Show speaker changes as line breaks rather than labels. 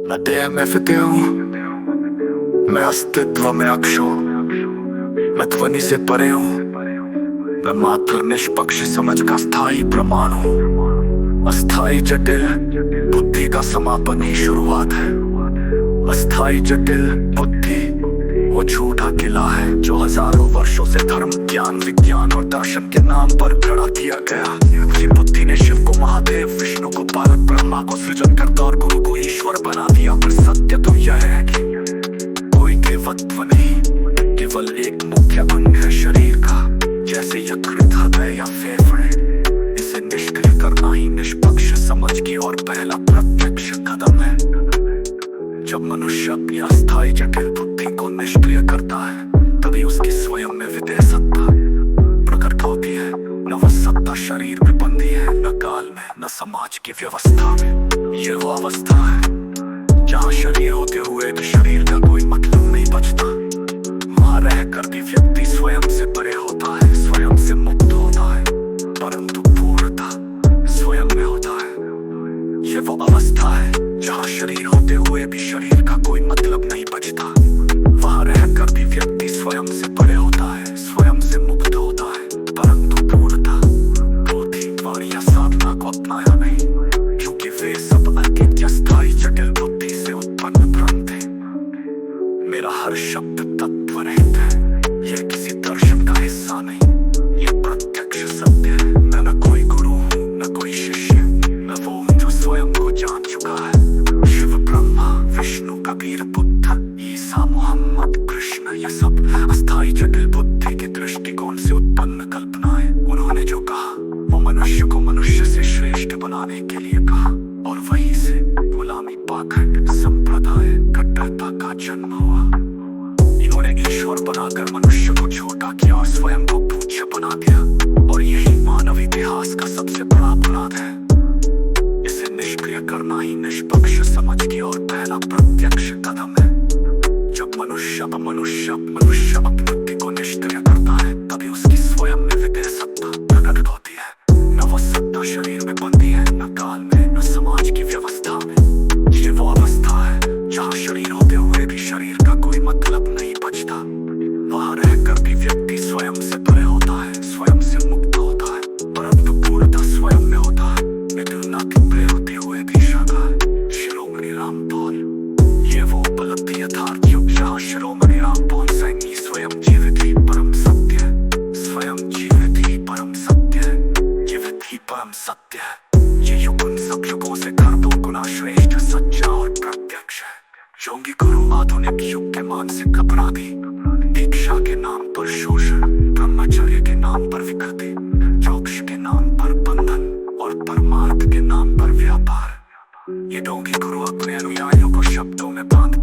मैं देह में फिते हूँ, मैं अस्तित्व में अक्षु, मैं ध्वनि से परे हूँ, मैं मात्र निष्पक्ष समझ का स्थायी प्रमाण हूँ। अस्थाई जटिल बुद्धि का समापन ही शुरुआत है। अस्थाई जटिल बुद्धि वो झूठा किला है जो हजारों वर्षों से धर्म, ज्ञान, विज्ञान और दर्शन के नाम पर खड़ा किया गया। उसी बुद्धि ने शिव को महादेव, विष्णु को पालक, ब्रह्मा को सृजनकर्ता और गुरु को ईश्वर बना दिया। पर सत्य तो यह है कि कोई देवत्व नहीं, केवल एक मुख्य अंग है शरीर का, जैसे यकृत, हृदय या फेफड़े। इसे निष्क्रिय करना ही निष्पक्ष समझ की और पहला प्रत्यक्ष कदम है। जब मनुष्य अपनी अस्थाई जटिल बुद्धि को निष्क्रिय करता है, तभी उसकी स्वयं में विदेह सत्ता प्रकट होती है। न वह सत्ता शरीर में बंधी है, न काल में, न समाज की व्यवस्था में। ये वो अवस्था है जहाँ शरीर होते हुए भी शरीर का कोई मतलब नहीं बचता। वहाँ रहकर भी व्यक्ति स्वयं से परे होता है, स्वयं से मुक्त होता है, परंतु पूर्णता स्वयं में होता है। ये वो अवस्था है जहाँ शरीर होते हुए भी शरीर का कोई मतलब नहीं बचता। वहाँ रहकर भी व्यक्ति स्वयं से परे होता है, स्वयं से मुक्त होता है, परंतु पूर्णता, बोधि, वाणी या साधना को अपनाया नहीं, क्योंकि वे सब अतीत या स्थायी जटिल बुद्धि से उत्पन्न भ्रम थे। मेरा हर शब्द तत्व रहित है, यह किसी दर्शन का हिस्सा नहीं, यह प्रत्यक्ष सत्य है। मैं न कोई गुरु हूँ, न कोई शिष्य, न वो हूँ जो स्वयं को जान चुका है। शिव, ब्रह्मा, विष्णु, कबीर, बुद्ध, ईसा, मोहम्मद, कृष्ण, ये सब अस्थाई जटिल बुद्धि के दृष्टिकोण से उत्पन्न कल्पनाएं। उन्होंने जो कहा वो मनुष्य को मनुष्य से श्रेष्ठ बनाने के लिए कहा, और वहीं से गुलामी, पाखंड, संप्रदाय, कट्टरता का जन्म हुआ। इन्होंने ईश्वर बनाकर मनुष्य को छोटा किया और स्वयं को पूज्य बना दिया, और यही मानव इतिहास का सबसे बड़ा अपराध है। इसे निष्क्रिय करना ही निष्पक्ष समझ की और पहला प्रत्यक्ष कदम है। जब मनुष्य अपनी बुद्धि को निष्क्रिय करता है, तभी उसकी स्वयं में विदेह सत्ता प्रकट होती है। न वो सत्ता शरीर में बंधी है, न काल में, न समाज की व्यवस्था में। ये वो अवस्था है जहाँ शरीर होते हुए भी शरीर का कोई मतलब नहीं बचता। वहाँ रहकर भी व्यक्ति स्वयं से परे होता है, स्वयं से मुक्त होता है, परंतु पूर्णता स्वयं में होता है। मित्रता की प्रेम होते हुए भी शाखा है। शिरोमणि रामपाल, ये वो उपलब्ध यथार्थ युग जहाँ शिरोमणि रामपाल सैनी स्वयं जीवित ही परम सत्य है, स्वयं जीवित ही परम सत्य है, जीवित ही परम सत्य है। ये युग उन सब युगों से कर 2 गुना श्रेष्ठ, सच्चा और प्रत्यक्ष है। योगी गुरु आधुनिक युग के मानसिक अपराधी, दीक्षा के नाम पर शोषण, ब्रह्मचर्य के नाम पर विकृति, मोक्ष के नाम पर बंधन और परमार्थ के नाम पर व्यापार। ये योगी गुरु अपने अनुयायियों को शब्दों में बांध